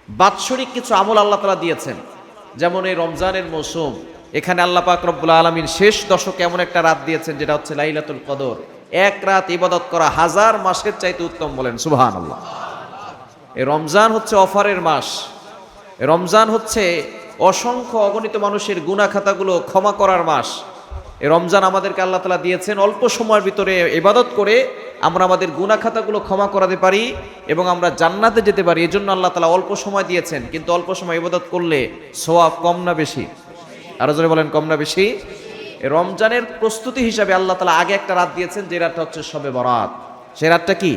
বাৎসরিক কিছু আমল আল্লাহ তাআলা দিয়েছেন, যেমন এই রমজানের মৌসুম, এখানে আল্লাহ পাক রব্বুল আলামিন শেষ দশকে এমন একটা রাত দিয়েছেন যেটা হচ্ছে লাইলাতুল কদর। এক রাত ইবাদত করা হাজার মাসের চাইতে উত্তম, বলেন সুবহানাল্লাহ। এই রমজান হচ্ছে অফারের মাস, রমজান হচ্ছে অসংখ্য অগণিত মানুষের গুনাহ খাতাগুলো ক্ষমা করার মাস। এই রমজান আমাদেরকে আল্লাহ তাআলা দিয়েছেন অল্প সময়ের ভিতরে ইবাদত করে আমরা আমাদের গুনাহ খাতাগুলো ক্ষমা করাতে পারি এবং আমরা জান্নাতে যেতে পারি। এজন্য আল্লাহ তাআলা অল্প সময় দিয়েছেন, কিন্তু অল্প সময় ইবাদত করলে সওয়াব কম না বেশি? আরো জোরে বলেন, কম না বেশি? এই রমজানের প্রস্তুতি হিসাবে আল্লাহ তাআলা আগে একটা রাত দিয়েছেন, যে রাতটা হচ্ছে শবে বরাত। সেই রাতটা কি?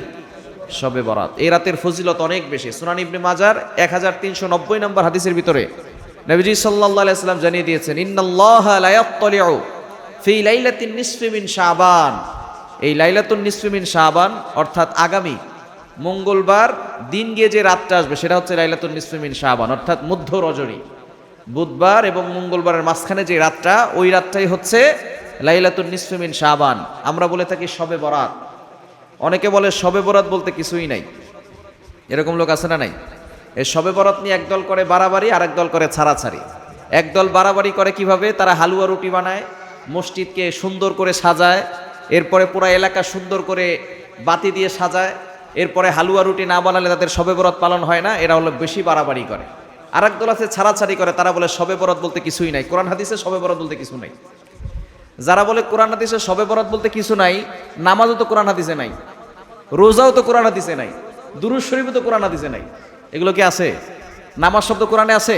শবে বরাত। এই রাতের ফজিলত অনেক বেশি। সুনান ইবনে মাজার 1390 নম্বর হাদিসের ভিতরে নবীজি সাল্লাল্লাহু আলাইহি ওয়াসাল্লাম জানিয়ে দিয়েছেন, ইন্নাল্লাহা লা ইয়াত্তালিউ ফি লাইলাতিন নিসফি মিন শাবান। এই লাইলাতুন নিসফি মিন শাবান অর্থাৎ আগামী মঙ্গলবার দিন গিয়ে যে রাতটা আসবে সেটা হচ্ছে লাইলাতুন নিসফি মিন শাবান, অর্থাৎ মধ্য রজনী। বুধবার এবং মঙ্গলবারের মাঝখানে যে রাতটা, ওই রাতটাই হচ্ছে লাইলাতুন নিসফি মিন শাবান। আমরা বলে থাকি শবে বরাত। অনেকে বলে শবে বরাত বলতে কিছুই নাই, এরকম লোক আছে না নাই? এই শবে বরাত নিয়ে একদল করে বাড়াবাড়ি, আর একদল করে ছাড়াছাড়ি। একদল বাড়াবাড়ি করে কিভাবে? তারা হালুয়া রুটি বানায়, মসজিদকে সুন্দর করে সাজায়, এরপরে পুরা এলাকা সুন্দর করে বাতি দিয়ে সাজায়, এরপরে হালুয়া রুটি না বানালে তাদের শবে বরাত পালন হয় না। এরা হলো বেশি বাড়াবাড়ি করে। আর একদল আছে ছাড়াছাড়ি করে, তারা বলে শবে বরাত বলতে কিছুই নাই, কোরআন হাদিসে শবে বরাত বলতে কিছু নাই। যারা বলে কোরআন হাদিসে শবে বরাত বলতে কিছু নাই, নামাজও তো কোরআন হাদিসে নাই, রোজাও তো কোরআন হাদিসে নাই, দুরূদ শরীফও তো কোরআন হাদিসে নাই। এগুলো কি আছে? নামাজ শব্দ কোরআনে আছে?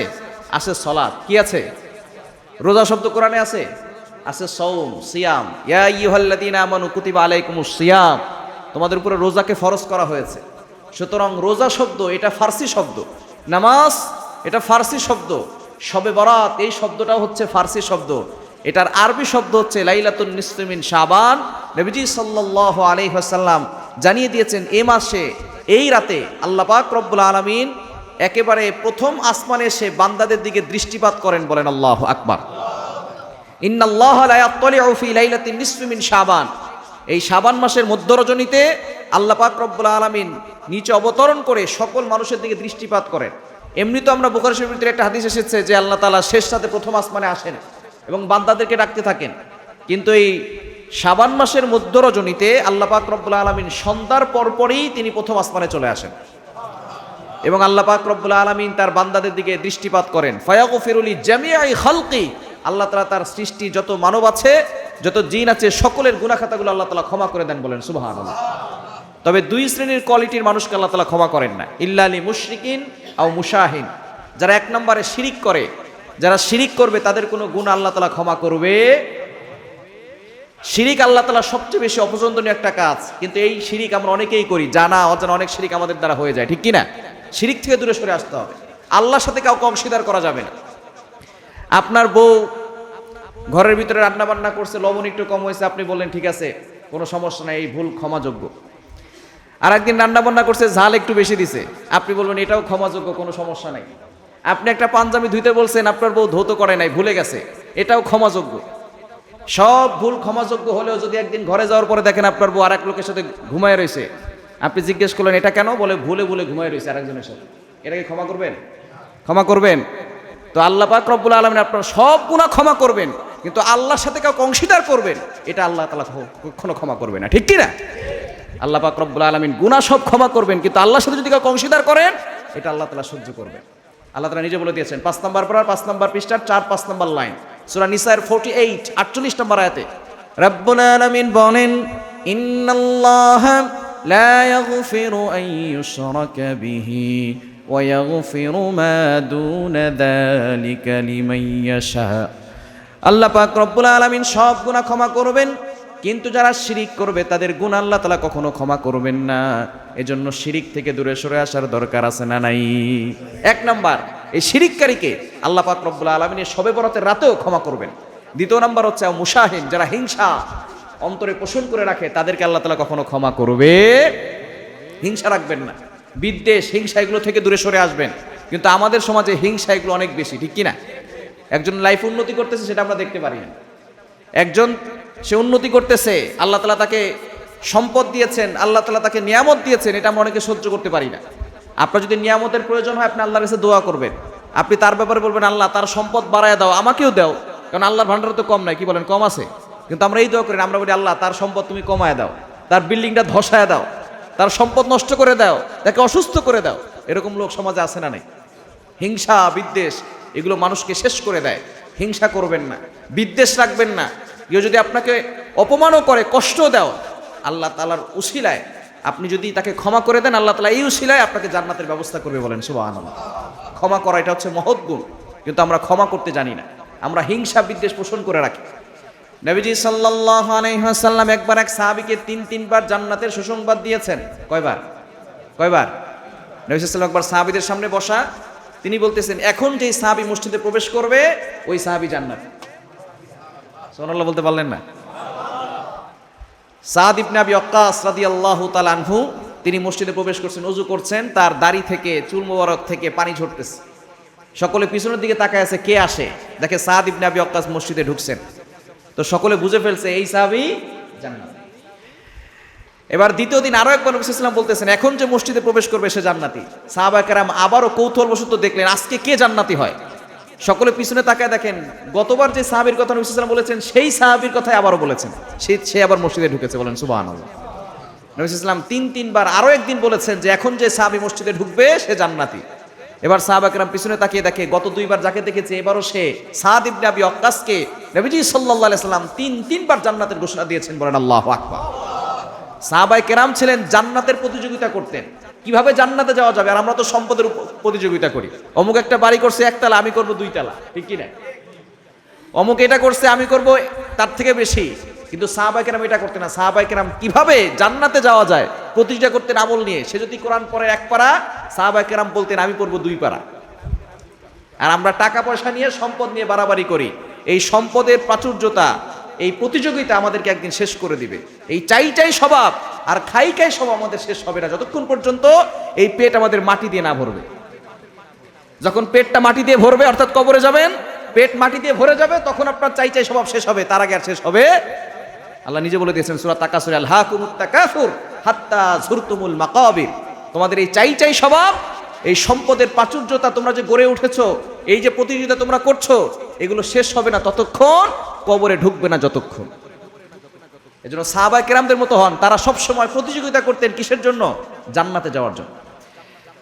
আছে। সালাত কি আছে? রোজা শব্দ কোরআনে আছে? আছে। সাওম, সিয়াম, ইয়া আইয়ুহাল্লাযীনা আমানু কুতিবা আলাইকুমুস সিয়াম, তোমাদের উপরে রোজাকে ফরজ করা হয়েছে। সুতরাং রোজা শব্দ এটা ফার্সি শব্দ, নামাজ এটা ফার্সি শব্দ, শবে বরাত এই শব্দটাও হচ্ছে ফার্সি শব্দ। এটার আরবি শব্দ হচ্ছে লাইলাতুন নিসফি মিন শাবান। নবীজি সাল্লাল্লাহু আলাইহি ওয়াসাল্লাম জানিয়ে দিয়েছেন, এই মাসে এই রাতে আল্লাহ পাক রব্বুল আলামিন একেবারে প্রথম আসমানে এসে বান্দাদের দিকে দৃষ্টিপাত করেন। বলেন আল্লাহু আকবার। ইন্নাল্লাহা লা ইয়াত্তালিউ ফি লাইলাতিন নিসফি মিন শাবান। এই শাবান মাসের মধ্য রজনীতে আল্লাহ পাক রব্বুল আলামিন নিচে অবতরণ করে সকল মানুষের দিকে দৃষ্টিপাত করেন। এমনি তো আমরা বুখারী শরীফের ভিতরে একটা হাদিস এসেছে যে আল্লাহ তাআলা শেষ রাতে প্রথম আসমানে আসেন এবং বান্দাদেরকে ডাকতে থাকেন, কিন্তু এই শাবান মাসের মধ্য রজনীতে আল্লাহ পাক রব্বুল আলামিন সন্ধ্যার পরপরই তিনি প্রথম আসমানে চলে আসেন এবং আল্লাহ পাক রব্বুল আলামিন তার বান্দাদের দিকে দৃষ্টিপাত করেন। ফায়াগফিরু লিজামিআই খালকি, আল্লাহ তাআলা তার সৃষ্টি যত মানব আছে, যত জিন আছে, সকলের গুনাহ খাতাগুলো আল্লাহ তাআলা ক্ষমা করে দেন। বলেন সুবহানাল্লাহ। তবে দুই শ্রেণীর কোয়ালিটির মানুষকে আল্লাহ তাআলা ক্ষমা করেন না, ইল্লা লি মুশরিকিন আও মুশাহিন। যারা এক নম্বরে শিরিক করে, যারা শিরিক করবে তাদের কোনো গুনাহ আল্লাহ তাআলা ক্ষমা করবে। শিরিক আল্লাহ তাআলা সবচেয়ে বেশি অপছন্দনীয় একটা কাজ, কিন্তু এই শিরিক আমরা অনেকেই করি, জানা অজানা অনেক শিরিক আমাদের দ্বারা হয়ে যায়, ঠিক কি না? শিরিক থেকে দূরে সরে আসতে হবে। আল্লাহর সাথে কাউকে অংশীদার করা যাবে না। আপনার বউ ঘরের ভিতরে রান্না বান্না করছে, লবণ একটু কম হয়েছে, আপনি বললেন ঠিক আছে কোনো সমস্যা নাই, এই ভুল ক্ষমাযোগ্য। আর একদিন রান্না বান্না করছে, ঝাল একটু বেশি দিছে, আপনি বলবেন এটাও ক্ষমাযোগ্য, কোনো সমস্যা নাই। আপনি একটা পাঞ্জাবি ধুইতে বলছেন, আপনার বউ ধৌত করে নাই, ভুলে গেছে, এটাও ক্ষমাযোগ্য। সব ভুল ক্ষমাযোগ্য হলেও যদি একদিন ঘরে যাওয়ার পরে দেখেন আপনার বউ আর এক লোকের সাথে ঘুমায় রয়েছে, আপনি জিজ্ঞেস করলেন এটা কেন, বলে ভুলে ভুলে ঘুমায় রয়েছে আরেকজনের সাথে, এটাকে ক্ষমা করবেন? ক্ষমা করবেন? তো আল্লাহ পাক রব্বুল আলামিন আপনার সব গুনাহ ক্ষমা করবেন, কিন্তু আল্লাহর সাথে কাউকে অংশীদার করবেন, এটা আল্লাহ তাআলা কখনো ক্ষমা করবে না, ঠিক কি না? আল্লাহ পাক রব্বুল আলামিন গুনাহ সব ক্ষমা করবেন, কিন্তু আল্লাহর সাথে যদি কাউকে অংশীদার করেন, এটা আল্লাহ তাআলা সহ্য করবেন। আল্লাহ তাআলা নিজে বলে দিয়েছেন 5 নম্বর পারা 5 নম্বর পৃষ্ঠার 4-5 নম্বর লাইন, সূরা নিসার 48 48 নম্বর আয়াতে রব্বুল আলামিন বলেন, ইন্নাল্লাহা লা ইয়াগফিরু আন ইউশরাকা বিহি ওয়া ইয়াগফিরু মা দুনা যালিকা লিমান ইয়াশা। আল্লাহ পাক রব্বুল আলামিন সব গুনাহ ক্ষমা করবেন, কিন্তু যারা শিরিক করবে তাদের গুনাহ আল্লাহ তাআলা কখনো ক্ষমা করবেন না। এজন্য শিরিক থেকে দূরে সরে আসার দরকার আছে না নাই? এক নাম্বার, এই শিরিককারীকে আল্লাহ পাক রব্বুল আলামিন শবে বরাতের রাতেও ক্ষমা করবেন। দ্বিতীয় নাম্বার হচ্ছে মুশাহিন, যারা হিংসা অন্তরে পোষণ করে রাখে তাদেরকে আল্লাহ তাআলা কখনো ক্ষমা করবে। হিংসা রাখবেন না, বিদ্বেষ, হিংসা এগুলো থেকে দূরে সরে আসবেন। কিন্তু আমাদের সমাজে হিংসা এগুলো অনেক বেশি, ঠিক কি না? একজন লাইফ উন্নতি করতেছে সেটা আমরা দেখতে পারি না, একজন সে উন্নতি করতেছে, আল্লাহ তাআলা তাকে সম্পদ দিয়েছেন, আল্লাহ তাআলা তাকে নিয়ামত দিয়েছেন, এটা আমরা অনেকে সহ্য করতে পারি না। আপনার যদি নিয়ামতের প্রয়োজন হয় আপনি আল্লাহর কাছে দোয়া করবেন, আপনি তার ব্যাপারে বলবেন আল্লাহ তার সম্পদ বাড়ায় দাও, আমাকেও দাও, কারণ আল্লাহর ভান্ডার তো কম নাই, কি বলেন কম আছে? কিন্তু আমরা এই দোয়া করি না, আমরা বলি আল্লাহ তার সম্পদ তুমি কমায় দাও, তার বিল্ডিংটা ধসায় দাও, তার সম্পদ নষ্ট করে দাও, তাকে অসুস্থ করে দাও। এরকম লোক সমাজে আছে না নাই? হিংসা বিদ্বেষ এগুলো মানুষকে শেষ করে দেয়। হিংসা করবেন না, বিদ্বেষ রাখবেন না। কেউ যদি আপনাকে অপমানও করে, কষ্ট দাও, আল্লাহ তাআলার উসিলায় আপনি যদি তাকে ক্ষমা করে দেন, আল্লাহ তাআলা এই উসিলায় আপনাকে জান্নাতের ব্যবস্থা করবে। বলেন সুবহানাল্লাহ। ক্ষমা করা এটা হচ্ছে মহৎ গুণ, কিন্তু আমরা ক্ষমা করতে জানি না, আমরা হিংসা বিদ্বেষ পোষণ করে রাখি। নবীজি সাল্লাল্লাহু আলাইহি ওয়াসাল্লাম একবার এক সাহাবীকে তিনবার জান্নাতের সুসংবাদ দিয়েছেন। কয়বার? নবী সাল্লাল্লাহু আলাইহি ওয়াসাল্লাম একবার সাহাবীদের সামনে বসা, তিনি বলতেছেন এখন যেই সাহাবী মসজিদে প্রবেশ করবে ওই সাহাবী জান্নাত। সুবহানাল্লাহ বলতে পারলেন না? সাদ ইবনে আবি ওয়াক্কাস রাদিয়াল্লাহু তাআলা আনহু তিনি মসজিদে প্রবেশ করছেন, ওযু করছেন, তার দাড়ি থেকে চুল মোবারক থেকে পানি ঝরতেছে। সকলে পিছনের দিকে তাকায় আছে, কে আসে? দেখে সাদ ইবনে আবি ওয়াক্কাস মসজিদে ঢুকছেন। তো সকলে বুঝে ফেলছে এই সাহাবী জান্নাত। এবার দ্বিতীয় দিন আরো একবার নবী সাল্লাল্লাহু আলাইহি ওয়াসাল্লাম বলতেছেন এখন যে মসজিদে প্রবেশ করবে সে জান্নাতি। সাহাবায়ে কেরাম আবারও কৌতূহলবশত দেখলেন আজকে কে জান্নাতি হয়। সকলে পিছনে তাকায় দেখেন গতবার যে সাহাবীর কথা নবী সাল্লাল্লাহু আলাইহি ওয়াসাল্লাম বলেছেন সেই সাহাবীর কথাই আবারও বলেছেন, সে আবার মসজিদে ঢুকেছে। বলেন সুবহানাল্লাহ। নবী সাল্লাল্লাহু আলাইহি ওয়াসাল্লাম তিনবার আরো একদিন বলেছেন যে এখন যে সাহাবী মসজিদে ঢুকবে সে জান্নাতি। এবার সাহাবায়ে কেরাম পিছনে তাকিয়ে দেখে গত দুইবার যাকে দেখেছে এবারও সে সাদ ইবনে আবি ওয়াক্কাসকে নবীজি সাল্লাল্লাহু আলাইহি ওয়াসাল্লাম তিনবার জান্নাতের ঘোষণা দিয়েছেন। বলেন আল্লাহু আকবার। সাহাবায়ে কেরাম ছিলেন জান্নাতের প্রতিযোগিতা করতেন, কিভাবে জান্নাতে যাওয়া যাবে। আর আমরা তো সম্পদের প্রতিযোগিতা করি, অমুক একটা বাড়ি করছে একতলা, আমি করব দুইতলা, ঠিক কি না? অমুক এটা করছে, আমি করব তার থেকে বেশি। কিন্তু সাহাবায়ে কেরাম এটা করতেন না। সাহাবায়ে কেরাম কিভাবে জান্নাতে যাওয়া যায় প্রতিযোগিতা করতেন আমল নিয়ে। সে যদি কোরআন পড়ে এক পারা, সাহাবায়ে কেরাম বলতেন আমি পড়ব দুই পারা। আর আমরা টাকা পয়সা নিয়ে সম্পদ নিয়ে বাড়াবাড়ি করি। এই সম্পদের প্রাচুর্যতা, এই প্রতিযোগিতা আমাদেরকে একদিন শেষ করে দিবে। এই চাই স্বভাব আর খাই স্বভাব আমাদের শেষ হবে না যতক্ষণ পর্যন্ত এই পেট আমাদের মাটি দিয়ে না ভরবে। যখন পেটটা মাটি দিয়ে ভরবে, অর্থাৎ কবরে যাবেন, পেট মাটি দিয়ে ভরে যাবে, তখন আপনার চাই স্বভাব শেষ হবে। তার আগে আর শেষ হবে? আল্লাহ নিজে বলে দিয়েছেন সূরা তাকাসুর, আলহাকুমুত তাকাসুর হাত্তা যুরতুমুল মাকাবির। তোমাদের এই চাই স্বভাব, এই সম্পদের প্রাচুর্যতা, তোমরা যে গড়ে উঠেছো, এই যে প্রতিযোগিতা তোমরা করছো, এগুলো শেষ হবে না ততক্ষণ, কবরে ঢুকবে না যতক্ষণ। এজন্য সাহাবায়ে কেরামদের মতো হন। তারা সব সময় প্রতিযোগিতা করতেন কিসের জন্য? জান্নাতে যাওয়ার জন্য।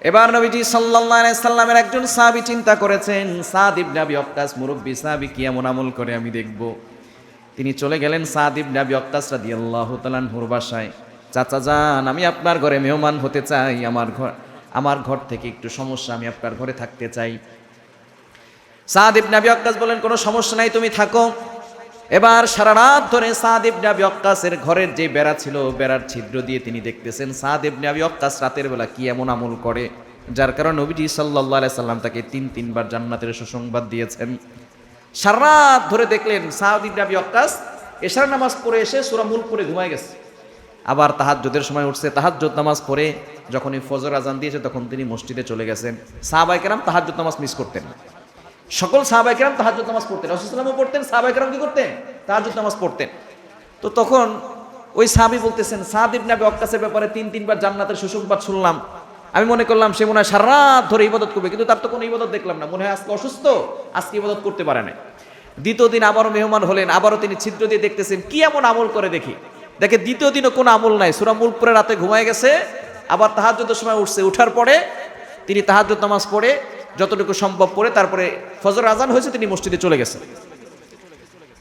এবার নবীজি সাল্লাল্লাহু আলাইহি সাল্লামের একজন সাহাবী চিন্তা করেছেন সাদ ইবনে আবি ওয়াক্কাস মুরব্বী সাহাবী কি এমন আমল করে আমি দেখব। তিনি চলে গেলেন সাদ ইবনে আবি ওয়াক্কাস রাদিয়াল্লাহু তাআলা আনহুর বাসায়। চাচা যান, আমি আপনার ঘরে মেহমান হতে চাই, আমার ঘর থেকে একটু সমস্যা, আমি আপনার ঘরে থাকতে চাই। সাদ ইবনে আবি ওয়াক্কাস বলেন কোনো সমস্যা নাই, তুমি থাকো। এবার সারা রাত ধরে সাদ ইবনে আবি ওয়াক্কাসের ঘরের যে বেড়া ছিল, বেড়ার ছিদ্র দিয়ে তিনি দেখতেছেন সাদ ইবনে আবি ওয়াক্কাস রাতের বেলা কি এমন আমল করে, যার কারণে নবীজি সাল্লাল্লাহু আলাইহি সাল্লাম তাকে তিনবার জান্নাতের সুসংবাদ দিয়েছেন। সারা রাত ধরে দেখলেন সাদ ইবনে আবি ওয়াক্কাস এশার নামাজ পড়ে এসে সূরা মুলক পড়ে ঘুমায় গেছে। আবার তাহাজ্জুদের সময় উঠছে, তাহাজ্জুদ নামাজ পড়ে যখনই ফজর আজান দিয়েছে তখন তিনি মসজিদে চলে গেছেন। সাহাবায়ে কেরাম তাহাজ্জুদ নামাজ মিস করতেন না। সকল সাহাবায়ে কেরাম তাহাজ্জুদ নামাজ পড়তেন, রাসূলুল্লাহ সাল্লাল্লাহু আলাইহি ওয়াসাল্লামও পড়তেন, সাহাবায়ে কেরাম কি করতেন? তাহাজ্জুদ নামাজ পড়তেন। তো তখন ওই সাহাবী বলতেছেন সাদ ইবনে আবি ওয়াক্কাসের ব্যাপারে তিনবার জান্নাতের সুসংবাদ শুনলাম, আমি মনে করলাম সে মনে হয় সারা রাত ধরে ইবাদত করবে, কিন্তু তার তো কোনো ইবাদত দেখলাম না, মনে হয় আজকে অসুস্থ, আজকে ইবাদত করতে পারে না। দ্বিতীয় দিন আবারও মেহমান হলেন, আবারও তিনি ছিদ্র দিয়ে দেখতেছেন কি এমন আমল করে দেখি। দেখে দ্বিতীয় দিনও কোনো আমল নাই, সূরা মুলক পড়ে রাতে ঘুমায় গেছে। আবার তাহাজ্জুদের সময় উঠছে, উঠার পরে তিনি তাহাজ্জুদ নামাজ পড়ে যতটুকু সম্ভব পড়ে তারপরে ফজর আজান হয়েছে তিনি মসজিদে চলে গেছেন।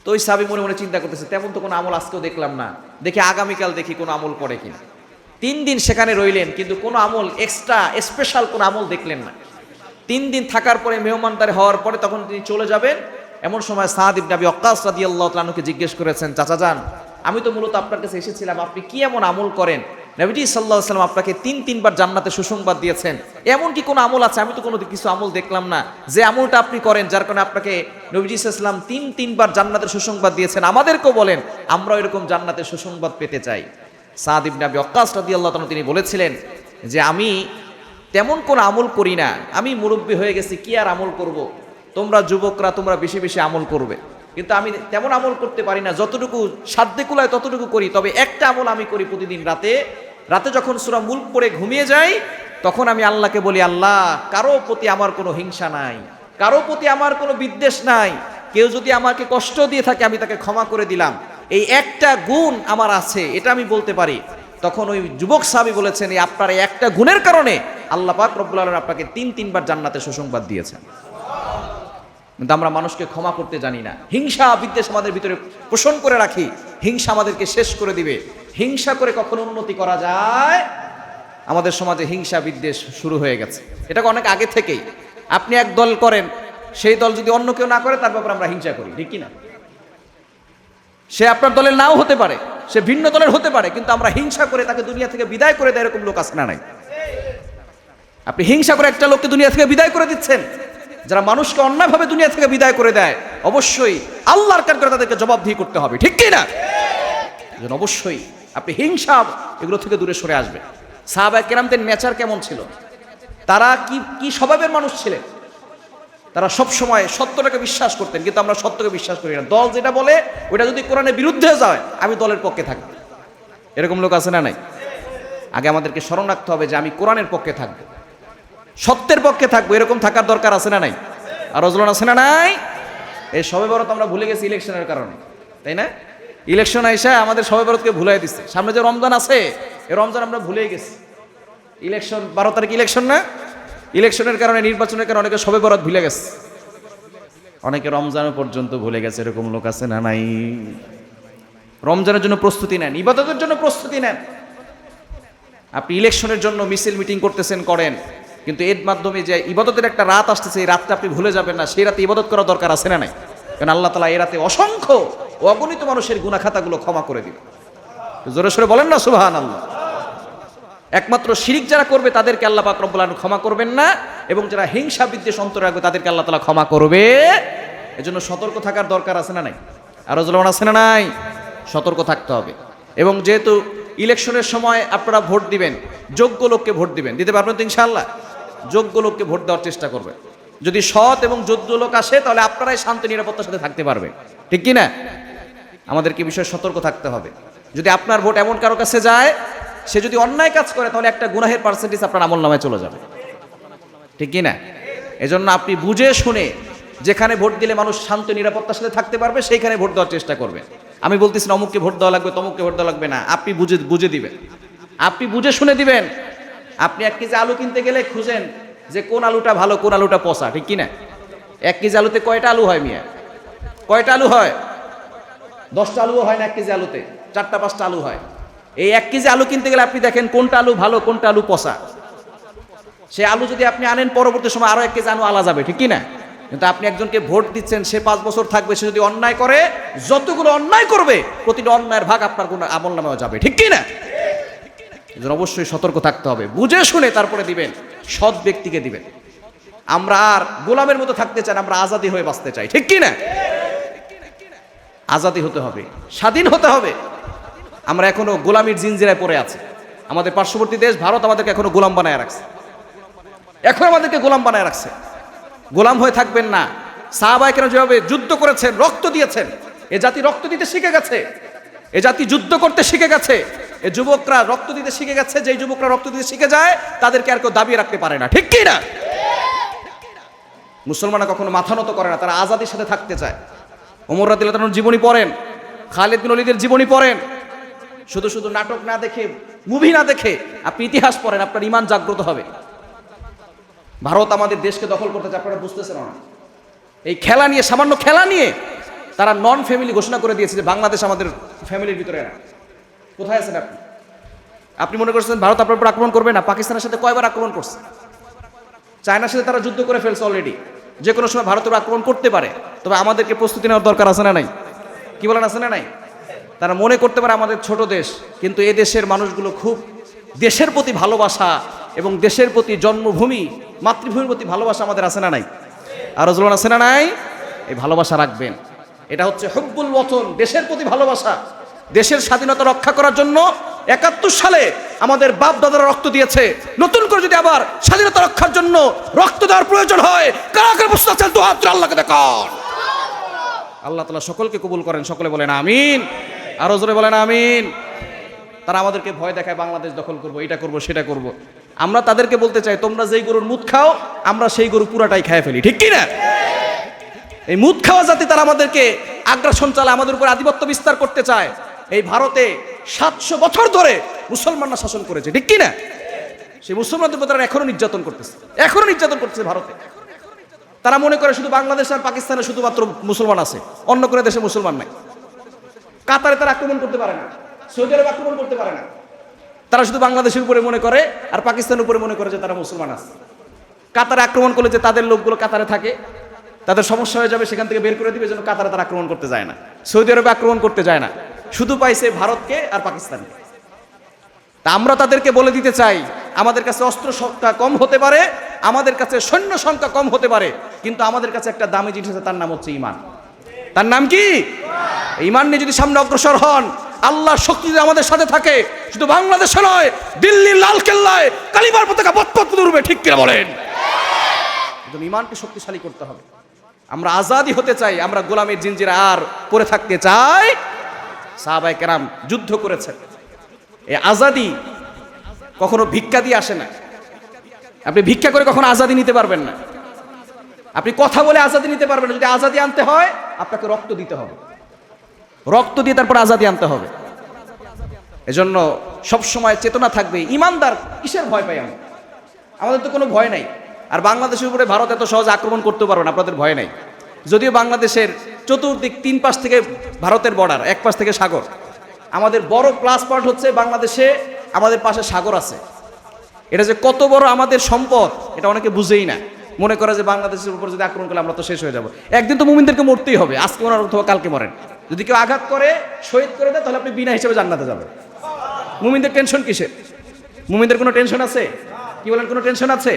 তো ওই সাহাবী মনে মনে চিন্তা করতেছে তেমন তো কোনো আমল আজকেও দেখলাম না, দেখি আগামীকাল দেখি কোনো আমল করে কিনা। 3 দিন সেখানে রইলেন, কিন্তু কোনো আমল এক্সট্রা স্পেশাল কোনো আমল দেখলেন না। 3 দিন থাকার পরে মেহমানদারি হওয়ার পরে তখন তিনি চলে যাবেন। এমন সময় সাদ ইবনে আবি ওয়াক্কাস রাদিয়াল্লাহু তাআলা আনহুকে জিজ্ঞেস করেছেন, চাচা যান, আমি তো মূলত আপনার কাছে এসেছিলাম, আপনি কি এমন আমল করেন? নবীজি সাল্লাল্লাহু আলাইহি ওয়াসাল্লাম আপনাকে তিনবার জান্নাতের সুসংবাদ দিয়েছেন, এমন কি কোনো আমল আছে? আমি তো কোনো কিছু আমল দেখলাম না যে আমলটা আপনি করেন, যার কারণে আপনাকে নবীজি সাল্লাল্লাহু আলাইহি ওয়াসাল্লাম তিনবার জান্নাতের সুসংবাদ দিয়েছেন। আমাদেরকেও বলেন, আমরাও এরকম জান্নাতের সুসংবাদ পেতে চাই। সাদ ইবনে আবি ওয়াক্কাস রাদিয়াল্লাহু তাআলা তিনি বলেছিলেন যে আমি তেমন কোনো আমল করি না, আমি মুরব্বী হয়ে গেছি, কি আর আমল করব? তোমরা যুবকরা তোমরা বেশি বেশি আমল করবে, কিন্তু আমি তেমন আমল করতে পারি না, যতটুকু সাধ্যে কুলায় ততটুকু করি। তবে একটা আমল আমি করি প্রতিদিন রাতে যখন সূরা মুলক পড়ে ঘুমিয়ে যাই, তখন আমি আল্লাহকে বলি, আল্লাহ কারো প্রতি আমার কোনো হিংসা নাই, কারো প্রতি আমার কোনো বিদ্বেষ নাই, কেউ যদি আমাকে কষ্ট দিয়ে থাকে আমি তাকে ক্ষমা করে দিলাম, এই একটা গুণ আমার আছে, এটা আমি বলতে পারি। তখন ওই যুবক সাহাবী বলেছেন, এই আপনার এই একটা গুণের কারণে আল্লাহ পাক রব্বুল আলামিন আপনাকে 3-3 বার জান্নাতে সুসংবাদ দিয়েছেন। কিন্তু আমরা মানুষকে ক্ষমা করতে জানি না, হিংসা বিদ্বেষ আমাদের ভিতরে পোষণ করে রাখি, হিংসা আমাদেরকে শেষ করে দিবে। হিংসা করে কখনো উন্নতি করা যায়? আমাদের সমাজে হিংসা বিদ্বেষ শুরু হয়ে গেছে, এটাকে অনেক আগে থেকেই। আপনি এক দল করেন, সেই দল যদি অন্য কেউ না করে তার ব্যাপারে আমরা হিংসা করি, ঠিক কিনা? সে আপনার দলের নাও হতে পারে, সে ভিন্ন দলের হতে পারে, কিন্তু আমরা হিংসা করে তাকে দুনিয়া থেকে বিদায় করে দেয়, এরকম লোক আছে না নাই? আপনি হিংসা করে একটা লোককে দুনিয়া থেকে বিদায় করে দিচ্ছেন। যারা মানুষকে অন্যায়ভাবে দুনিয়া থেকে বিদায় করে দেয়, অবশ্যই আল্লাহর কাছে তাদেরকে জবাবদিহি করতে হবে, ঠিক কিনা? অবশ্যই আপনি হিংসা এগুলো থেকে দূরে সরে আসবেন। সাহাবায়ে কেরামদের নেচার কেমন ছিল? তারা কি স্বভাবের মানুষ ছিলেন? তারা সব সময় সত্যটাকে বিশ্বাস করতেন, কিন্তু আমরা সত্যকে বিশ্বাস করি না। দল যেটা বলে ওটা যদি কোরআনের বিরুদ্ধে যায়, আমি দলের পক্ষে থাকব, এরকম লোক আছে না নাই? আগে আমাদেরকে স্মরণ রাখতে হবে যে আমি কোরআনের পক্ষে থাকবো, সত্যের পক্ষে থাকবো, এরকম থাকার দরকার আছে না নাই? আর রজলন আছে না নাই? এই শবে বরাত আমরা ভুলে গেছি ইলেকশনের কারণে, তাই না? ইলেকশন আইসা আমাদের শবে বরাতকে ভুলাই দিচ্ছে। সামনে যে রমজান আছে, এই রমজান আমরা ভুলেই গেছি। ইলেকশন 12 তারিখ ইলেকশন না? ইলেকশনের কারণে, নির্বাচনের কারণে অনেকে শবে বরাত ভুলে গেছে, অনেকে রমজান পর্যন্ত ভুলে গেছে, এরকম লোক আছে না নাই? রমজানের জন্য প্রস্তুতি নেন, ইবাদতের জন্য প্রস্তুতি নেন। আপনি ইলেকশনের জন্য মিছিল মিটিং করতেছেন, করেন, কিন্তু এর মাধ্যমে যে ইবাদতের একটা রাত আসতেছে, এই রাতটা আপনি ভুলে যাবেন না, সেই রাতে ইবাদত করা দরকার আছে না নাই? কারণ আল্লাহ তাআলা এই রাতে অসংখ্য অগণিত মানুষের গুনাহ খাতাগুলো ক্ষমা করে দিবেন। জোরে সোরে বলেন না সুবহানাল্লাহ। একমাত্র শিরিক যারা করবে তাদেরকে আল্লাহ পাক রব্বুল আলামিন ক্ষমা করবেন না, এবং যারা হিংসা বিদ্বেষ অন্তরে রাখবে তাদেরকে আল্লাহ তাআলা ক্ষমা করবে। এজন্য সতর্ক থাকার দরকার আছে না নাই? আরো জলমান আছে না নাই? সতর্ক থাকতে হবে। এবং যেহেতু ইলেকশনের সময় আপনারা ভোট দিবেন, যোগ্য লোককে ভোট দিবেন, দিতে পারবেন তো ইনশাআল্লাহ? যোগ্য লোককে ভোট দেওয়ার চেষ্টা করবেন। যদি সৎ এবং যোগ্য লোক আসে, তাহলে আপনারাই শান্তি নিরাপত্তার সাথে থাকতে পারবে, ঠিক কি না? আমাদেরকে বিষয়ে সতর্ক থাকতে হবে। যদি আপনার ভোট এমন কারো কাছে যায়, সে যদি অন্যায় কাজ করে, তাহলে একটা গুনাহের পার্সেন্টেজ আপনার আমলনামায় চলে যাবে, ঠিক কি না? এজন্য আপনি বুঝে শুনে যেখানে ভোট দিলে মানুষ শান্তি নিরাপত্তার সাথে থাকতে পারবে, সেইখানে ভোট দেওয়ার চেষ্টা করবে। আমি বলতেছি না অমুককে ভোট দেওয়া লাগবে, তমুককে ভোট দেওয়া লাগবে না, আপনি বুঝে দিবেন, আপনি বুঝে শুনে দিবেন। আপনি 1 কেজি আলু কিনতে গেলে খুঁজেন যে কোন আলুটা ভালো, কোন আলুটা পচা, ঠিক কি না? 1 কেজি আলুতে কয়টা আলু হয় মিয়া? কয়টা আলু হয়? 10টা আলুও হয় না 1 কেজি আলুতে, 4টা-5টা আলু হয়। এই 1 কেজি আলু কিনতে গেলে আপনি দেখেন কোনটা আলু ভালো, কোনটা আলু পচা। সে আলু যদি আপনি আনেন, পরবর্তী সময় আরো 1 কেজি আলু আলা যাবে, ঠিক কি না? কিন্তু আপনি একজনকে ভোট দিচ্ছেন, সে 5 বছর থাকবে, সে যদি অন্যায় করে, যতগুলো অন্যায় করবে প্রতিটা অন্যায়ের ভাগ আপনার কোন আমলনামায় যাবে, ঠিক কি না? এজন্য অবশ্যই সতর্ক থাকতে হবে, বুঝে শুনে তারপরে দিবেন, সৎ ব্যক্তিকে দিবেন। আমরা আর গোলামের মতো থাকতে চাই না, আমরা আজাদি হয়ে বাঁচতে চাই, ঠিক কি না? আজাদি হতে হবে, স্বাধীন হতে হবে। আমরা এখনো গোলামির জিনজিরায় পড়ে আছি। আমাদের পার্শ্ববর্তী দেশ ভারত আমাদেরকে এখনো গোলাম বানায় রাখছে, এখন আমাদেরকে গোলাম বানায় রাখছে। গোলাম হয়ে থাকবেন না। সাহাবায়ে কেরাম যেভাবে যুদ্ধ করেছেন, রক্ত দিয়েছেন, এ জাতি রক্ত দিতে শিখে গেছে, এ জাতি যুদ্ধ করতে শিখে গেছে, এ যুবকরা রক্ত দিতে শিখে গেছে। যে যুবকরা রক্ত দিতে শিখে যায়, তাদেরকে আর কেউ দাবিয়ে রাখতে পারে না, ঠিক কি না? মুসলমানরা কখনো মাথা নত করে না, তারা আজাদির সাথে থাকতে চায়। ওমর রাদিয়াল্লাহু আনহুর জীবনী পড়েন, খালিদ বিন ওলীদের জীবনী পড়েন, শুধু শুধু নাটক না দেখে, মুভি না দেখে আপনি ইতিহাস পড়েন, আপনার ঈমান জাগ্রত হবে। ভারত আমাদের দেশকে দখল করতে চায়, আপনারা বুঝতেছেন না? এই খেলা নিয়ে, সামান্য খেলা নিয়ে তারা নন ফ্যামিলি ঘোষণা করে দিয়েছে যে বাংলাদেশ আমাদের ফ্যামিলির ভিতরে না। কোথায় আছেন আপনি? আপনি মনে করছেন ভারত আপনার উপর আক্রমণ করবে না? পাকিস্তানের সাথে কয়বার আক্রমণ করছে? চায়নার সাথে তারা যুদ্ধ করে ফেলছে অলরেডি। যে কোনো সময় ভারতের আক্রমণ করতে পারে, তবে আমাদেরকে প্রস্তুতি নেওয়ার দরকার আছে না নাই? কি বলেন, আছে না নাই? তারা মনে করতে পারে আমাদের ছোট দেশ, কিন্তু এ দেশের মানুষগুলো খুব দেশের প্রতি ভালোবাসা এবং দেশের প্রতি, জন্মভূমি, মাতৃভূমির প্রতি ভালোবাসা আমাদের আছে না নাই? আরো জোরান আছে না নাই? এই ভালোবাসা রাখবেন। এটা হচ্ছে হুব্বুল ওয়াতন, দেশের প্রতি ভালোবাসা। দেশের স্বাধীনতা রক্ষা করার জন্য 71 সালে আমাদের বাপ দাদারা রক্ত দিয়েছে। নতুন করে যদি আবার স্বাধীনতা রক্ষার জন্য রক্ত দেওয়ার প্রয়োজন হয়, কারা কারা প্রস্তুত আছেন? তো হাত আল্লাহকে দেখান। আল্লাহ তাআলা সকলকে কবুল করেন, সকলে বলেন আমিন। আরো জোরে বলেন আমিন। তারা আমাদেরকে ভয় দেখায়, বাংলাদেশ দখল করব, এটা করব, সেটা করব। আমরা তাদেরকে বলতে চাই, তোমরা যেই গরুর মুদ খাও আমরা সেই গরু পুরাটাই খেয়ে ফেলি, ঠিক কি না? এই মুদ খাওয়া জাতি তারা আমাদেরকে আগ্রাসন চালায়, আমাদের উপর আধিপত্য বিস্তার করতে চায়। এই ভারতে 700 বছর ধরে মুসলমানরা শাসন করেছে, ঠিক কি না? সেই মুসলমানদের উপর তারা এখনো নির্যাতন করতেছে ভারতে। তারা মনে করে শুধু বাংলাদেশ আর পাকিস্তানে শুধুমাত্র মুসলমান আছে, অন্য কোনো দেশে মুসলমান নাই। কাতারে তারা আক্রমণ করতে পারে না, সৌদি আরব আক্রমণ করতে পারে না। তারা শুধু বাংলাদেশের উপরে মনে করে আর পাকিস্তানের উপরে মনে করে যে তারা মুসলমান আছে। কাতারে আক্রমণ করলে যে তাদের লোকগুলো কাতারে থাকে, তাদের সমস্যা হয়ে যাবে, সেখান থেকে বের করে দিবে, যেন কাতারে তারা আক্রমণ করতে যায় না, সৌদি আরবে আক্রমণ করতে যায় না, শুধু পাইছে ভারতকে আর পাকিস্তানকে। তা আমরা তাদেরকে বলে দিতে চাই, আমাদের কাছে অস্ত্র সংখ্যা কম হতে পারে, আমাদের কাছে সৈন্য সংখ্যা কম হতে পারে, কিন্তু আমাদের কাছে একটা দামি জিনিস আছে, তার নাম হচ্ছে ঈমান। তার নাম কি? ঈমান নিয়ে যদি সামনে অগ্রসর হন, আল্লাহর শক্তি যদি আমাদের সাথে থাকে, শুধু বাংলাদেশে নয়, দিল্লির লাল কেল্লায় কালিমার পতাকা পথ উড়বে, ঠিক কিনা বলেন? একদম ঈমানকে শক্তিশালী করতে হবে। আমরা আজাদি হতে চাই, আমরা গোলামের জিনজিরা আর পরে থাকতে চাই। সাহাবায়ে কেরাম যুদ্ধ করেছেন। এই আজাদি কখনো ভিক্ষা দিয়ে আসে না। আপনি ভিক্ষা করে কখনো আজাদি নিতে পারবেন না, আপনি কথা বলে আজাদি নিতে পারবেন না। যদি আজাদি আনতে হয় আপনাকে রক্ত দিতে হবে, রক্ত দিয়ে তারপর আজাদি আনতে হবে। এজন্য সবসময় চেতনা থাকবে। ইমানদার কিসের ভয় পাই আমরা? আমাদের তো কোনো ভয় নাই। আর বাংলাদেশের উপরে ভারত এত সহজে আক্রমণ করতে পারবে না, আপনাদের ভয় নাই। যদিও বাংলাদেশের চতুর্দিক 3 পাশ থেকে ভারতের বর্ডার, 1 পাশ থেকে সাগর। আমাদের বড় প্লাস পয়েন্ট হচ্ছে বাংলাদেশে আমাদের পাশে সাগর আছে। এটা যে কত বড় আমাদের সম্পদ এটা অনেকে বুঝেই না। মনে করে যে বাংলাদেশের উপর যদি আক্রমণ করলে আমরা তো শেষ হয়ে যাব। একদিন তো মুমিনদেরকে মরতেই হবে, আজকে মরার অথবা কালকে মরেন। যদি কেউ আঘাত করে শহীদ করে দেয় তাহলে আপনি বিনা হিসেবে জান্নাতে যাবেন। মুমিনদের টেনশন কিসের? মুমিনদের কোনো টেনশন আছে? কি বলেন, কোনো টেনশন আছে?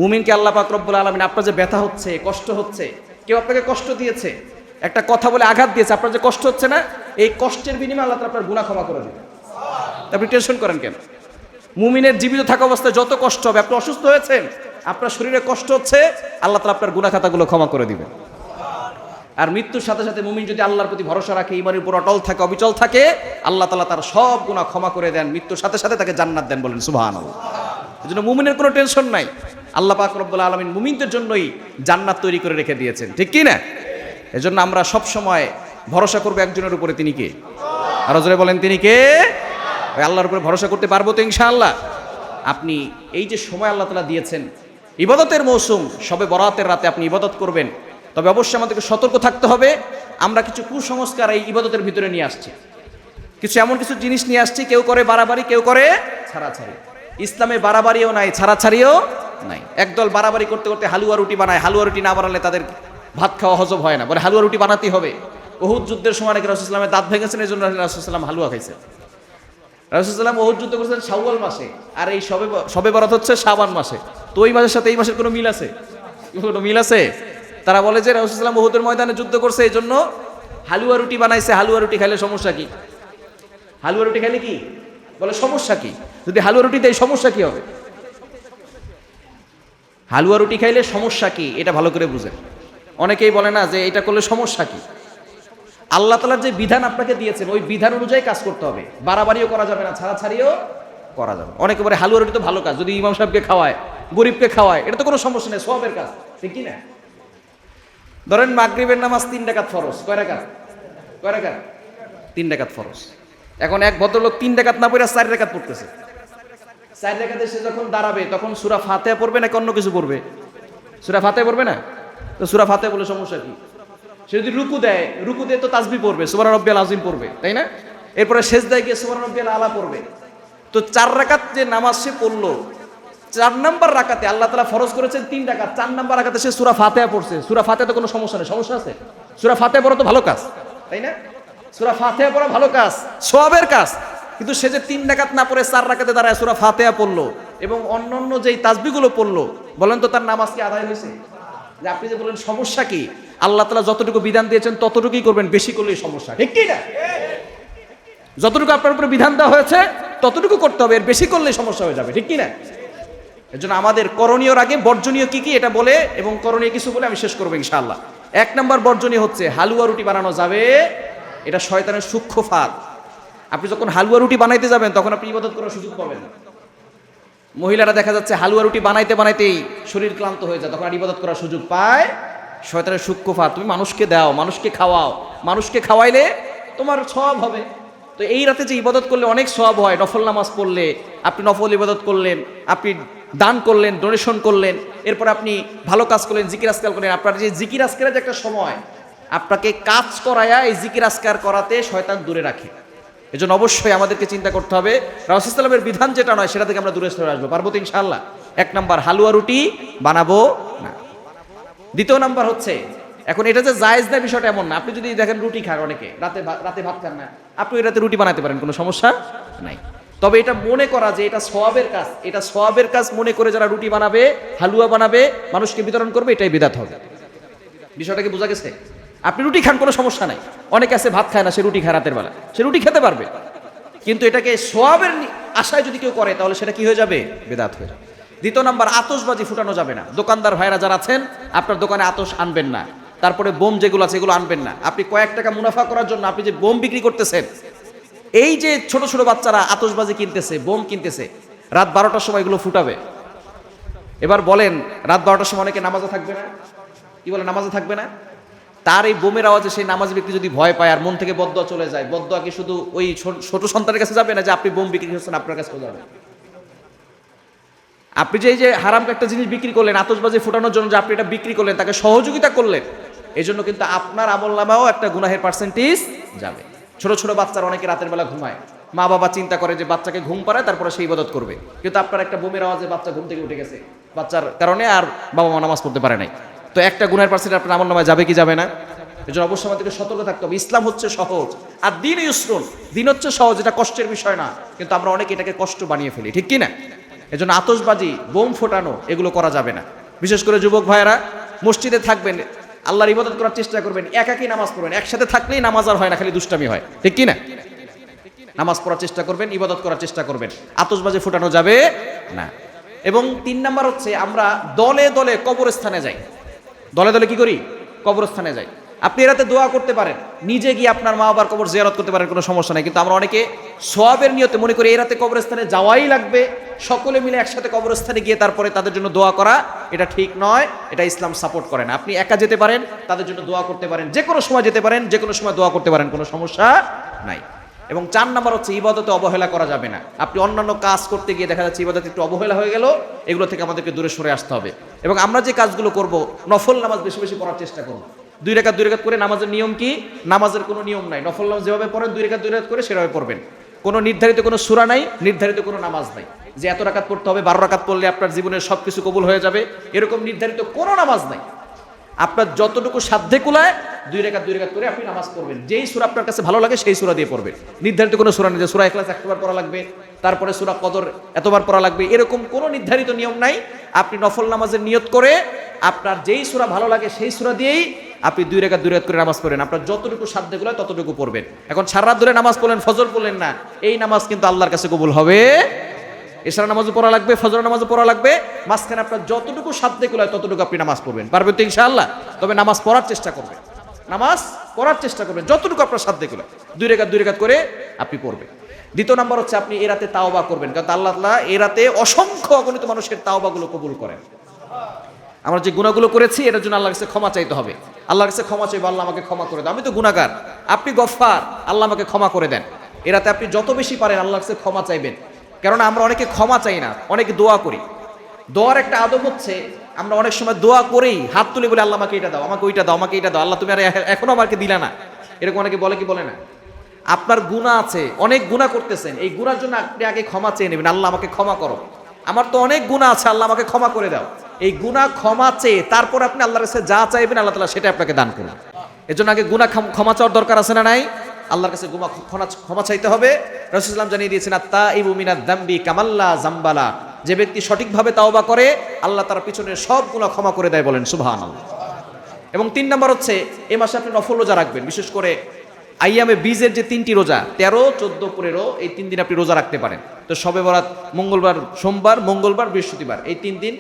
মুমিনকে আল্লাহ পাক রব্বুল আলামিন, আপনার যে ব্যথা হচ্ছে, কষ্ট হচ্ছে, কেউ আপনাকে কষ্ট দিয়েছে, একটা কথা বলে আঘাত দিয়েছে, আপনার যে কষ্ট হচ্ছে না, এই কষ্টের বিনিময়ে আল্লাহ তাআলা আপনার গুনাহ ক্ষমা করে দেবেন। আপনি টেনশন করেন কেন? মুমিনের জীবিত থাকা অবস্থায় যত কষ্ট হবে, আপনি অসুস্থ হয়েছেন, আপনার শরীরে কষ্ট হচ্ছে, আল্লাহ তাআলা আপনার গুনাহ খাতাগুলো ক্ষমা করে দিবেন। আর মৃত্যুর সাথে সাথে মুমিন যদি আল্লাহর প্রতি ভরসা রাখে, ঈমানের উপর অটল থাকে, অবিচল থাকে, আল্লাহ তাআলা তার সব গুনাহ ক্ষমা করে দেন, মৃত্যুর সাথে সাথে তাকে জান্নাত দেন। বলেন সুবহানাল্লাহ। এজন্য মুমিনের কোনো টেনশন নাই। আল্লাহ পাক রব্বুল আলামিন মুমিনদের জন্যই জান্নাত তৈরি করে রেখে দিয়েছেন, ঠিক কি না? এজন্য আমরা সব সময় ভরসা করব একজনের উপরে, তিনি কে? আরো জোরে বলেন, তিনি কে? ওই আল্লাহর উপরে ভরসা করতে পারবো তো ইনশাআল্লাহ। আপনি এই যে সময় আল্লাহ তাআলা দিয়েছেন, ইবাদতের মৌসুম, শবে বরাতের রাতে আপনি ইবাদত করবেন, তবে অবশ্যই আমাদেরকে সতর্ক থাকতে হবে। আমরা কিছু কুসংস্কার এই ইবাদতের ভিতরে নিয়ে আসছি, কিছু এমন কিছু জিনিস নিয়ে আসছি, কেউ করে বাড়াবাড়ি, কেউ করে ছাড়াছাড়ি। ইসলামে বাড়াবাড়িও নাই, ছাড়াছাড়িও নাই। একদল বাড়াবাড়ি করতে করতে হালুয়া রুটি বানায়, হালুয়া রুটি না বানালে তাদের ভাত খাওয়া হজম হয় না, বলে হালুয়া রুটি বানাতেই হবে। উহুদ যুদ্ধের সময় নাকি রাসূলুল্লাহ সাল্লাল্লাহু আলাইহি ওয়াসাল্লামের দাঁত ভেঙেছেন, এই জন্য রাসূলুল্লাহ সাল্লাল্লাহু আলাইহি ওয়াসাল্লাম হালুয়া খাইছেন। রাসূলুল্লাহ সাল্লাল্লাহু আলাইহি ওয়াসাল্লাম উহুদ যুদ্ধ করেছেন শাওয়াল মাসে, আর এই শবে বরাত হচ্ছে শাবান মাসে। তো ওই মাসের সাথে এই মাসের কোনো মিল আছে? কোনো মিল আছে? তারা বলে যে রাসূলুল্লাহ সাল্লাল্লাহু আলাইহি ওয়াসাল্লাম উহুদের ময়দানে যুদ্ধ করছে, এই জন্য হালুয়া রুটি বানাইছে। হালুয়া রুটি খাইলে সমস্যা কি? হালুয়া রুটি খাইলে কি বলে সমস্যা কি? যদি হালুয়া রুটি দেয় সমস্যা কি হবে? হালুয়া রুটি খাইলে সমস্যা কি এটা ভালো করে বুঝেন। অনেকেই বলে না যে এটা করলে সমস্যা কি। আল্লাহ তাআলার যে বিধান আপনাকে দিয়েছেন ওই বিধান অনুযায়ী কাজ করতে হবে, বাড়াবাড়িও করা যাবে না, ছাড়াছাড়িও করা যাবে। অনেকে বলে হালুয়া রুটি তো ভালো কাজ, যদি ইমাম সাহেবকে খাওয়ায়, গরিবকে খাওয়ায়, এটা তো কোনো সমস্যা নেই, সওয়াবের কাজ, ঠিক কি না? ধরেন মাগরিবের নামাজ 3 রাকাত ফরজ, কয় রাকাত? 3 রাকাত ফরজ। এখন এক ভদ্রলোক 3 রাকাত না পড়ে 4 রাকাত পড়তেছে। 4 রাকাতে সে যখন দাঁড়াবে তখন সূরা ফাতিহা পড়বে নাকি অন্য কিছু পড়বে? সূরা ফাতিহা পড়বে না? তো সূরা ফাতিহা বলে সমস্যা কি? সে যদি রুকু দেয়, রুকু দিয়ে তো তাসবিহ পড়বে, সুবহান রাব্বিয়াল আযীম পড়বে, তাই না? এরপরে সেজদায় গিয়ে সুবহান রাব্বিয়াল আলা পড়বে। তো 4 রাকাত যে নামাজ সে পড়লো, 4 নাম্বার রাকাতে আল্লাহ তাআলা ফরজ করেছেন 3 রাকাত, 4 নাম্বার রাকাতে সে সূরা ফাতিহা পড়ছে। সূরা ফাতিহাতে কোনো সমস্যা নেই, সমস্যা আছে? সূরা ফাতিহা পড়া তো ভালো কাজ, তাই না? সূরা ফাতিহা পড়া ভালো কাজ, সওয়াবের কাজ। কিন্তু সে যে 3 রাকাত না পড়ে 4 রাকাতে দাঁড়ায় সূরা ফাতিহা পড়লো এবং অন্যান্য যেই তাসবিহগুলো পড়লো, বলেন তো তার নামাজ কি আদায় হয়েছে? যে আপনি যে বলেন সমস্যা কি, আল্লাহ তাআলা যতটুকু বিধান দিয়েছেন ততটুকুই করবেন, বেশি করলেই সমস্যা, ঠিক কি না? যতটুকু আপনার উপরে বিধান দেওয়া হয়েছে ততটুকু করতে হবে, এর বেশি করলেই সমস্যা হয়ে যাবে, ঠিক কি না? এজন্য আমাদের করণীয়র আগে বর্জনীয় কি কি এটা বলে এবং করণীয় কিছু বলে আমি শেষ করবো ইনশাআল্লাহ। 1 নম্বর বর্জনীয় হচ্ছে হালুয়া রুটি বানানো যাবে, এটা শয়তানের সূক্ষ্ম ফাঁদ। আপনি যখন হালুয়া রুটি বানাইতে যাবেন তখন আপনি ইবাদত করার সুযোগ পাবেন না। মহিলারা দেখা যাচ্ছে হালুয়া রুটি বানাইতে বানাইতেই শরীর ক্লান্ত হয়ে যায়, তখন আর ইবাদত করার সুযোগ পায়। শয়তানের সূক্ষ্মফা, তুমি মানুষকে দাও, মানুষকে খাওয়াও, মানুষকে খাওয়াইলে তোমার সওয়াব হবে। তো এই রাতে যে ইবাদত করলে অনেক সওয়াব হয়, নফল নামাজ পড়লে, আপনি নফল ইবাদত করলেন, আপনি দান করলেন, ডোনেশন করলেন, এরপর আপনি ভালো কাজ করলেন, জিকির আজকার করলেন। আপনার যে জিকির আজকারের যে একটা সময়, আপনাকে কাজ করায়া এই জিকির আজকার করাতে শয়তান দূরে রাখে। এজন্য অবশ্যই আমাদেরকে চিন্তা করতে হবে, রাসূলুল্লাহ সাল্লাল্লাহু আলাইহি ওয়াসাল্লামের বিধান যেটা নয় সেটা থেকে আমরা দূরে সরে আসবো। পারবো তো ইনশাআল্লাহ? এক নাম্বার, হালুয়া রুটি বানাবো না। দ্বিতীয় নাম্বার হচ্ছে, এখন এটা যে জায়েজ না বিষয়টা এমন না। আপনি যদি দেখেন রুটি খান, অনেকে রাতে ভাত খান না, আপনি ওই রাতে রুটি বানাতে পারেন, কোনো সমস্যা নাই। তবে এটা মনে করা যে এটা সওয়াবের কাজ, এটা সওয়াবের কাজ মনে করে যারা রুটি বানাবে, হালুয়া বানাবে, মানুষকে বিতরণ করবে, এটাই বিদআত হবে। বিষয়টা কি বোঝা গেছে? আপনি রুটি খান, কোনো সমস্যা নাই। অনেকে আছে ভাত খায় না, সে রুটি খায় রাতের বেলা, সে রুটি খেতে পারবে, কিন্তু এটাকে সওয়াবের আশায় যদি কেউ করে তাহলে সেটা কি হয়ে যাবে? বিদআত হয়ে যাবে। দ্বিতীয় নাম্বার, আতশবাজি ফুটানো যাবে না। দোকানদার ভাইরা যারা আছেন, আপনার দোকানে আতশ আনবেন না। তারপরে বোম যেগুলো আছে এগুলো আনবেন না। আপনি কয়েক টাকা মুনাফা করার জন্য আপনি যে বোম বিক্রি করতেছেন, এই যে ছোট ছোট বাচ্চারা আতশবাজি কিনতেছে, বোম কিনতেছে, রাত 12টার সময় এগুলো ফুটাবে। এবার বলেন, রাত 12টার সময় অনেকে নামাজে থাকবে না? কি বলে, নামাজে থাকবে না? তার এই বোমের আওয়াজে সেই নামাজি ব্যক্তি যদি ভয় পায় আর মন থেকে বদদোয়া চলে যায়, বদদোয়া কি শুধু ওই ছোট সন্তানের কাছে যাবে না যে আপনি বোম বিক্রি করছেন, আপনার কাছে যাবে? আপনি যে এই যে হারাম একটা জিনিস বিক্রি করলেন, আতশবাজি ফুটানোর জন্য যে আপনি এটা বিক্রি করলেন, তাকে সহযোগিতা করলেন, এই জন্য কিন্তু আপনার আমলনামাও একটা গুনাহের পার্সেন্টেজ যাবে। ছোট ছোট বাচ্চারা অনেকে রাতের বেলা ঘুমায়, মা বাবা চিন্তা করে যে বাচ্চাকে ঘুম পাড়ায় তারপরে সেই ইবাদত করবে, কিন্তু আপনার একটা বোমের আওয়াজে বাচ্চা ঘুম থেকে উঠে গেছে, বাচ্চার কারণে আর বাবা মা নামাজ পড়তে পারে নাই, তো একটা গুনাহের পার্সেন্ট আপনার আমলনামায় যাবে কি যাবে না? এই জন্য অবশ্যই আমাদেরকে সতর্ক থাকতে হবে। ইসলাম হচ্ছে সহজ, আর দিন ইউসরুন, দিন হচ্ছে সহজ, এটা কষ্টের বিষয় না, কিন্তু আমরা অনেকে এটাকে কষ্ট বানিয়ে ফেলি, ঠিক কি না? এজন্য আতশবাজি, বোম ফোটানো এগুলো করা যাবে না। বিশেষ করে যুবক ভাইয়েরা মসজিদে থাকবেন, আল্লাহর ইবাদত করার চেষ্টা করবেন, একাকী নামাজ পড়বেন। একসাথে থাকলেই নামাজ আর হয় না, খালি দুষ্টামি হয়, ঠিক কি না? নামাজ পড়ার চেষ্টা করবেন, ইবাদত করার চেষ্টা করবেন, আতশবাজি ফোটানো যাবে না। এবং 3 নাম্বার হচ্ছে, আমরা দলে দলে কবরস্থানে যাই। দলে দলে কি করি? কবরস্থানে যাই। আপনি এরাতে দোয়া করতে পারেন, নিজে গিয়ে আপনার মা বাবার কবর জিয়ারত করতে পারেন, কোনো সমস্যা নাই। কিন্তু আমরা অনেকে সওয়াবের নিয়তে মনে করি এরাতে কবরস্থানে যাওয়াই লাগবে, সকলে মিলে একসাথে কবরস্থানে গিয়ে তারপরে তাদের জন্য দোয়া করা, এটা ঠিক নয়, এটা ইসলাম সাপোর্ট করে না। আপনি একা যেতে পারেন, তাদের জন্য দোয়া করতে পারেন, যে কোনো সময় যেতে পারেন, যে কোনো সময় দোয়া করতে পারেন, কোনো সমস্যা নাই। এবং 4 নাম্বার হচ্ছে, ইবাদতে অবহেলা করা যাবে না। আপনি অন্যান্য কাজ করতে গিয়ে দেখা যাচ্ছে ইবাদতে একটু অবহেলা হয়ে গেল, এগুলো থেকে আমাদেরকে দূরে সরে আসতে হবে। এবং আমরা যে কাজগুলো করব, নফল নামাজ বেশি বেশি পড়ার চেষ্টা করব। 2 রাকাত 2 রাকাত করে। নামাজের নিয়ম কি? নামাজের কোনো নিয়ম নাই। নফল নামাজ যেভাবে পড়েন 2 রাকাত 2 রাকাত করে সেভাবে পড়বেন। কোনো নির্ধারিত কোনো সূরা নাই, নির্ধারিত কোনো নামাজ নাই যে এত রাকাত পড়তে হবে, 12 রাকাত পড়লে আপনার জীবনের সব কিছু কবুল হয়ে যাবে, এরকম নির্ধারিত কোনো নামাজ নাই। আপনার যতটুকু সাধ্যে কুলায় 2 রাকাত 2 রাকাত করে আপনি নামাজ পড়বেন। যেই সূরা আপনার কাছে ভালো লাগে সেই সূরা দিয়ে পড়বেন। নির্ধারিত কোনো সূরা নেই যে সূরা ইখলাস একবার পড়া লাগবে, তারপরে সূরা কদর এতবার পড়া লাগবে, এরকম কোনো নির্ধারিত নিয়ম নাই। আপনি নফল নামাজের নিয়ত করে আপনার যেই সূরা ভালো লাগে সেই সূরা দিয়েই আপনি 2 রাকাত 2 রাকাত করে নামাজ পড়েন। আপনার যতটুকু সাধ্যে কুলায় ততটুকু পড়বেন। এখন সারা রাত ধরে নামাজ পড়লেন, ফজর পড়লেন না, এই নামাজ কিন্তু আল্লাহর কাছে কবুল হবে। এশার নামাজও পড়া লাগবে, ফজর নামাজও পড়া লাগবে, মাঝখানে আপনার যতটুকু সাধ্যে কুলায় ততটুকু আপনি নামাজ পড়বেন। পারবেন তো ইনশাআল্লাহ? তবে নামাজ পড়ার চেষ্টা করবেন, নামাজ পড়ার চেষ্টা করবেন যতটুকু আপনার সাধ্যে কুলায়, 2 রাকাত 2 রাকাত করে আপনি পড়বেন। দ্বিতীয় নাম্বার হচ্ছে, আপনি এ রাতে তাওবা করবেন, কারণ আল্লাহ তাআলা এ রাতে অসংখ্য অগণিত মানুষের তাওবাগুলো কবুল করেন। আমরা যে গুনাহগুলো করেছি এটার জন্য আল্লাহর কাছে ক্ষমা চাইতে হবে। আল্লাহর কাছে ক্ষমা চাইবো, আল্লাহ আমাকে ক্ষমা করে দেন, আমি তো গুনাহগার, আপনি গফফার, আল্লাহ আমাকে ক্ষমা করে দেন। এ রাতে আপনি যত বেশি পারেন আল্লাহর কাছে ক্ষমা চাইবেন। কারণ আমরা অনেকে ক্ষমা চাই না, অনেকে দোয়া করি। দোয়ার একটা আদব হচ্ছে, আমরা অনেক সময় দোয়া করেই হাত তুলে বলে আল্লাহ আমাকে এটা দাও, আমাকে ওইটা দাও, আমাকে এটা দাও, আল্লাহ তুমি আর এখনো আমাকে দিলা না, এরকম অনেকে বলে কি বলে না? আপনার গুনাহ আছে, অনেক গুনাহ করতেছেন, এই গুনার জন্য আপনি আগে ক্ষমা চেয়ে নেবেন, আল্লাহ আমাকে ক্ষমা করো, আমার তো অনেক গুনাহ আছে, আল্লাহ আমাকে ক্ষমা করে দাও। এই গুনাহ ক্ষমা চেয়ে তারপর আপনি আল্লাহর কাছে যা চাইবেন আল্লাহ তাআলা সেটা আপনাকে দান করুন। এর জন্য আগে গুনাহ ক্ষমা চাওয়ার দরকার আছে না নাই? আল্লাহর কাছে ক্ষমা চাইতে হবে। রাসূলুল্লাহ সাল্লাল্লাহু আলাইহি ওয়াসাল্লাম জানিয়ে দিয়েছেন, আত-তাইবু মিনাদ যামবি কামাল্লা জামবালা, যে ব্যক্তি সঠিকভাবে তাওবা করে আল্লাহ তার পিছনের সব গুনাহ ক্ষমা করে দেয়, বলেন সুবহানাল্লাহ। এবং 3 নাম্বার হচ্ছে, এই মাসে আপনি নফল রোজা রাখবেন। বিশেষ করে আইয়ামে বীজের যে 3টি রোজা, 13, 14, 15, এই 3 দিন আপনি রোজা রাখতে পারেন। তো শবে বরাত মঙ্গলবার, সোমবার, মঙ্গলবার, বৃহস্পতিবার, এই 3 দিন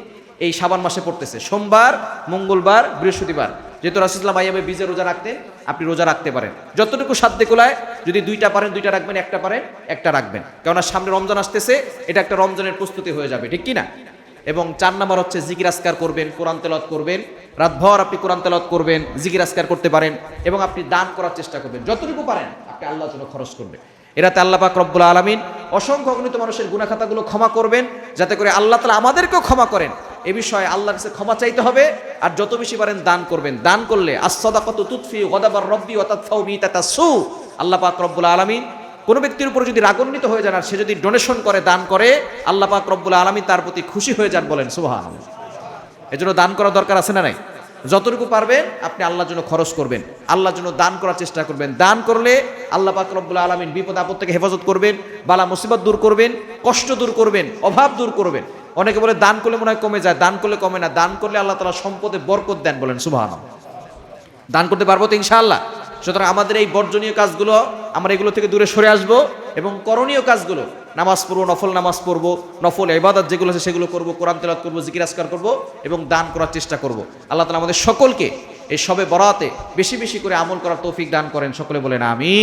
এই শাবান মাসে পড়তেছে, সোমবার, মঙ্গলবার, বৃহস্পতিবার। যেহেতু রাসূল সাল্লাল্লাহু আলাইহি ওয়াসাল্লাম বীজে রোজা রাখতেন, আপনি রোজা রাখতে পারেন যতটুকু সাধ্যে কুলায়। যদি 2টা পারেন 2টা রাখবেন, একটা পারেন একটা রাখবেন, কেননা সামনে রমজান আসতেছে, এটা একটা রমজানের প্রস্তুতি হয়ে যাবে, ঠিক কি না? এবং 4 নাম্বার হচ্ছে জিকির আজকার করবেন, কোরআন তেলাওয়াত করবেন, রাতভর আপনি কোরআন তেলাওয়াত করবেন, জিকির আজকার করতে পারেন এবং আপনি দান করার চেষ্টা করবেন, যতটুকু পারেন আপনি আল্লাহর জন্য খরচ করবেন। এরাতে আল্লাহ পাক রব্বুল আলামিন অসংখ্য অগণিত মানুষের গুনাহ খাতাগুলো ক্ষমা করবেন, যাতে করে আল্লাহ তাআলা আমাদেরকেও ক্ষমা করেন। এ বিষয়ে আল্লাহর কাছে ক্ষমা চাইতে হবে, আর যত বেশি পারেন দান করবেন। দান করলে আস-সাদাকাতু তুতফি গাদাবার রব্বি ওয়া তাদফাউ মিতাতাসু। আল্লাহ পাক রব্বুল আলামিন কোন ব্যক্তির উপর যদি রাগান্বিত হয়ে যান আর সে যদি ডোনেশন করে, দান করে, আল্লাহ পাক রব্বুল আলামিন তার প্রতি খুশি হয়ে যান, বলেন সুবহানাল্লাহ। এজন্য দান করা দরকার আছে না নাই? যতটুকু পারবেন আপনি আল্লাহর জন্য খরচ করবেন, আল্লাহর জন্য দান করার চেষ্টা করবেন। দান করলে আল্লাহ পাক রব্বুল আলামিন বিপদ আপদ থেকে হেফাজত করবেন, বালা মুসিবত দূর করবেন, কষ্ট দূর করবেন, অভাব দূর করবেন। অনেকে বলে দান করলে মনে হয় কমে যায়, দান করলে কমে না, দান করলে আল্লাহ তাআলা সম্পদে বরকত দেন, বলেন সুবহানাল্লাহ। দান করতে পারবো তো ইনশাআল্লাহ। সুতরাং আমাদের এই বর্জনীয় কাজগুলো, আমরা এগুলো থেকে দূরে সরে আসবো এবং করণীয় কাজগুলো, নামাজ পড়বো, নফল নামাজ পড়বো, নফল ইবাদত যেগুলো আছে সেগুলো করবো, কোরআন তেলাওয়াত করবো, জিকির আজকার করবো এবং দান করার চেষ্টা করব। আল্লাহ তাআলা আমাদের সকলকে এই শবে বরাতে বেশি বেশি করে আমল করার তৌফিক দান করেন, সকলে বলেন আমিন।